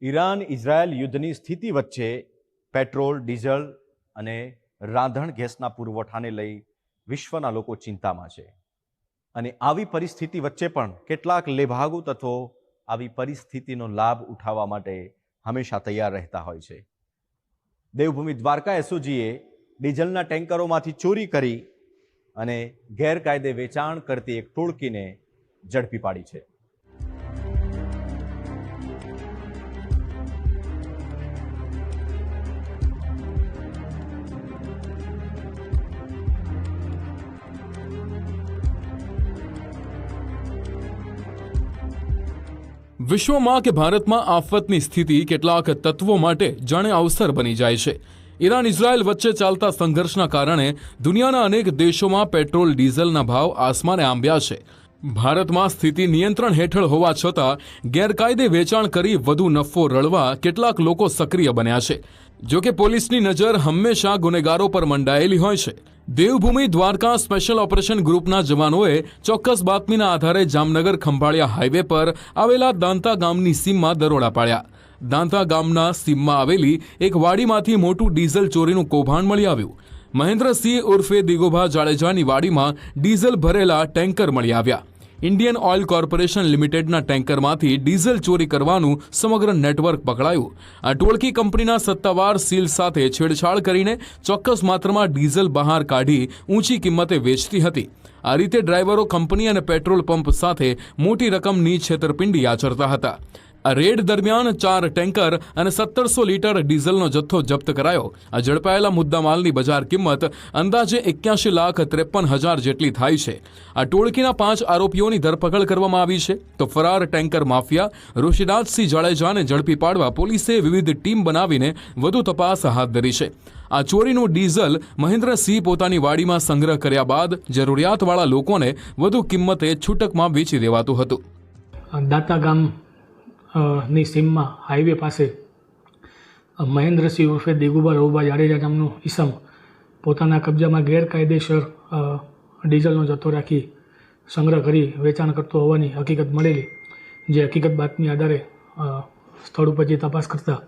Iran Israel યુદ્ધની સ્થિતિ વચ્ચે પેટ્રોલ, ડીઝલ અને રાંધણ ગેસના પુરવઠાને લઈ વિશ્વના લોકો ચિંતામાં છે. અને આવી પરિસ્થિતિ વચ્ચે પણ કેટલાક લેભાગુ તત્વો આવી પરિસ્થિતિનો લાભ ઉઠાવવા માટે હંમેશા તૈયાર રહેતા હોય છે. દેવભૂમિ દ્વારકા એસઓજીએ ડીઝલના ટેન્કરોમાંથી ચોરી કરી અને ગેરકાયદે વેચાણ કરતી એક ટોળકીને ઝડપી પાડી છે. વિશ્વમાં કે ભારતમાં આફતની સ્થિતિ કેટલાક તત્વો માટે જાણે અવસર બની જાય છે. ઈરાન ઇઝરાયલ વચ્ચે ચાલતા સંઘર્ષના કારણે દુનિયાના અનેક દેશોમાં પેટ્રોલ ડીઝલના ભાવ આસમાને આંબ્યા છે. ભારતમાં સ્થિતિ નિયંત્રણ હેઠળ હોવા છતાં ગેરકાયદે વેચાણ કરી વધુ નફો રળવા કેટલાક લોકો સક્રિય બન્યા છે. જોકે પોલીસની નજર હંમેશા ગુનેગારો પર મંડાયેલી હોય છે. દેવભૂમિ દ્વારકા સ્પેશિયલ ઓપરેશન ગ્રુપના જવાનોએ ચોક્કસ બાતમીના આધારે જામનગર ખંભાળિયા હાઈવે પર આવેલા દાંતા ગામની સીમમાં દરોડા પાડ્યા. દાંતા ગામના સીમમાં આવેલી એક વાડીમાંથી મોટું ડીઝલ ચોરીનું કૌભાંડ મળી આવ્યું. મહેન્દ્રસિંહ ઉર્ફે દિગોભા જાડેજાની વાડીમાં ડીઝલ ભરેલા ટેન્કર મળી આવ્યા. ઇન્ડિયન ઓઇલ કોર્પોરેશન લિમિટેડના ટેન્કરમાંથી ડીઝલ ચોરી કરવાનું સમગ્ર નેટવર્ક પકડાયું. આ ટોળકી કંપનીના સત્તાવાર સીલ સાથે છેડછાડ કરીને ચોક્કસ માત્રામાં ડીઝલ બહાર કાઢી ઊંચી કિંમતે વેચતી હતી. આ રીતે ડ્રાઈવરો કંપની અને પેટ્રોલ પંપ સાથે મોટી રકમની છેતરપિંડી આચરતા હતા. આ રેડ દરમિયાન 4 ટેન્કર અને 1700 લીટર ડીઝલનો જથ્થો જપ્ત કરાયો. આ ઝડપાયેલા મુદ્દામાલની બજાર કિંમત અંદાજે 81,53,000 જેટલી થાય છે. આ ટોળકીના 5 આરોપીઓની ધરપકડ કરવામાં આવી છે. તો ફરાર ટેન્કર માફિયા ઋષિરાજસિંહ જાડેજાને ઝડપી પાડવા પોલીસે વિવિધ ટીમ બનાવીને વધુ તપાસ હાથ ધરી છે. આ ચોરીનું ડીઝલ મહેન્દ્રસિંહ પોતાની વાડીમાં સંગ્રહ કર્યા બાદ જરૂરિયાતવાળા લોકોને વધુ કિંમતે છૂટકમાં વેચી દેવાતું હતું. દાંતા ગામ ની સીમમાં હાઈવે પાસે મહેન્દ્રસિંહ ઉર્ફે દિગુભા રવુભા જાડેજા નામનું ઈસમ પોતાના કબજામાં ગેરકાયદેસર ડીઝલનો જથ્થો રાખી સંગ્રહ કરી વેચાણ કરતો હોવાની હકીકત મળેલી. જે હકીકત બાતમી આધારે સ્થળ ઉપરથી તપાસ કરતા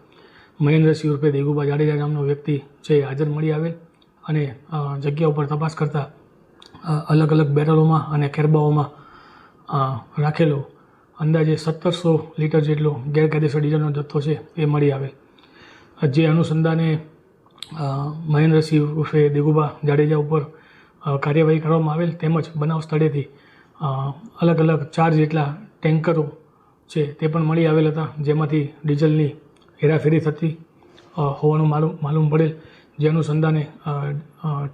મહેન્દ્રસિંહ ઉર્ફે દિગુભા જાડેજા નામનો વ્યક્તિ છે હાજર મળી આવેલ અને જગ્યા ઉપર તપાસ કરતા અલગ અલગ બેરલોમાં અને કેરબાઓમાં રાખેલો અંદાજે 1700 લીટર જેટલો ગેરકાયદેસર ડીઝલનો જથ્થો છે એ મળી આવેલ. જે અનુસંધાને મહેન્દ્રસિંહ ઉર્ફે દિગુભા જાડેજા ઉપર કાર્યવાહી કરવામાં આવેલ. તેમજ બનાવ સ્થળેથી અલગ અલગ 4 જેટલા ટેન્કરો છે તે પણ મળી આવેલ હતા. જેમાંથી ડીઝલની હેરાફેરી થતી હોવાનું માલુમ પડેલ. જે અનુસંધાને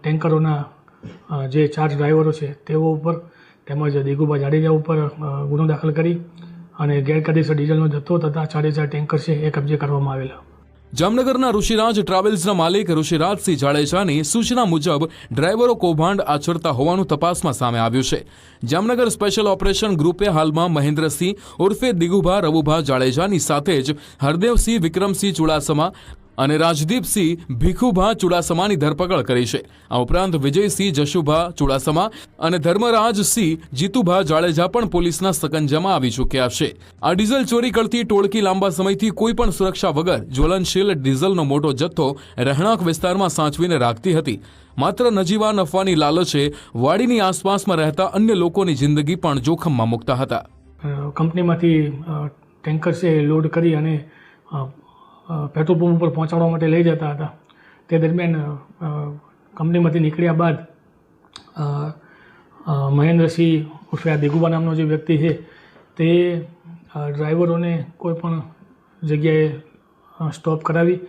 ટેન્કરોના જે 4 ડ્રાઈવરો છે તેઓ ઉપર તેમજ દિગુભા જાડેજા ઉપર ગુનો દાખલ કરી અને ગેરકાયદેસર ડીઝલનો જથ્થો તથા 4 ટેન્કર છે એ કબજે કરવામાં આવેલા. જામનગરના ઋષિરાજ ટ્રાવેલ્સના માલિક ઋષિરાજસિંહ જાડેજાની સૂચના મુજબ ડ્રાઈવરો કૌભાંડ આચરતા હોવાનું તપાસમાં સામે આવ્યું છે. જામનગર સ્પેશિયલ ઓપરેશન ગ્રુપે હાલમાં મહેન્દ્રસિંહ ઉર્ફે દિગુભા રવુભા જાડેજાની સાથે જ હરદેવસિંહ વિક્રમસિંહ ચુડાસમા અને રાજદીપસિંહ ભીખુભા ચુડાસમાની ધરપકડ કરી છે. આ ઉપરાંત વિજયસિંહ જશુભા ચુડાસમા અને ધર્મરાજસિંહ જીતુભા જાડેજા પણ પોલીસના સકંજામાં આવી ચૂક્યા છે. આ ડીઝલ ચોરી કરતી ટોળકી લાંબા સમયથી કોઈ પણ સુરક્ષા વગર જ્વલનશીલ ડીઝલનો મોટો જથ્થો રહેણાંક વિસ્તારમાં સાચવીને રાખતી હતી. માત્ર નજીવા નફાની લાલચે વાડીની આસપાસમાં રહેતા અન્ય લોકોની જિંદગી પણ જોખમમાં મૂકતા હતા. કંપનીમાંથી ટેન્કર છે લોડ કરી અને પેટ્રોલ પંપ ઉપર પહોંચાડવા માટે લઈ જતા હતા. તે દરમિયાન કંપનીમાંથી નીકળ્યા બાદ મહેન્દ્રસિંહ ઉર્ફે આ દિગુભા નામનો જે વ્યક્તિ છે તે ડ્રાઈવરોને કોઈ પણ જગ્યાએ સ્ટોપ કરાવી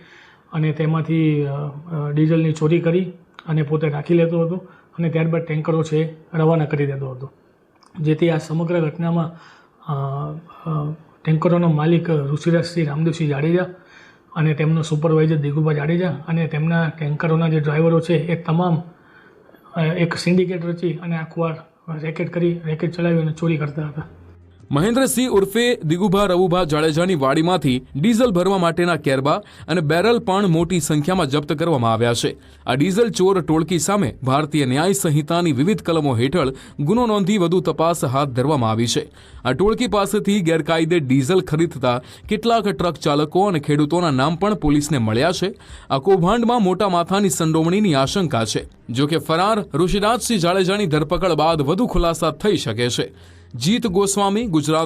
અને તેમાંથી ડીઝલની ચોરી કરી અને પોતે રાખી લેતો હતો અને ત્યારબાદ ટેન્કરો છે રવાના કરી દેતો હતો. જેથી આ સમગ્ર ઘટનામાં ટેન્કરોનો માલિક ઋષિરાજસિંહ રામદેવસિંહ જાડેજા અને તેમનો સુપરવાઇઝર દિગુભા જાડેજા અને તેમના ટેન્કરોના જે ડ્રાઈવરો છે એ તમામ એક સિન્ડિકેટ રચી અને આખું રેકેટ ચલાવી અને ચોરી કરતા હતા. મહેન્દ્રસિંહ ઉર્ફે દિગુભા રવુભા જાડેજાની વાડીમાંથી ડીઝલ ભરવા માટેના કેરબા અને બેરલ પણ મોટી સંખ્યામાં જપ્ત કરવામાં આવ્યા છે. આ ડીઝલ ચોર ટોળકી સામે ભારતીય ન્યાય સંહિતાની વિવિધ કલમો હેઠળ ગુનો નોંધી વધુ તપાસ હાથ ધરવામાં આવી છે. આ ટોળકી પાસેથી ગેરકાયદે ડીઝલ ખરીદતા કેટલાક ટ્રક ચાલકો અને ખેડૂતોના નામ પણ પોલીસને મળ્યા છે. આ કૌભાંડમાં મોટા માથાની સંડોવણીની આશંકા છે. જો કે ફરાર ઋષિરાજસિંહ જાડેજાની ધરપકડ બાદ વધુ ખુલાસા થઈ શકે છે. જીત ગોસ્વામી, ગુજરાત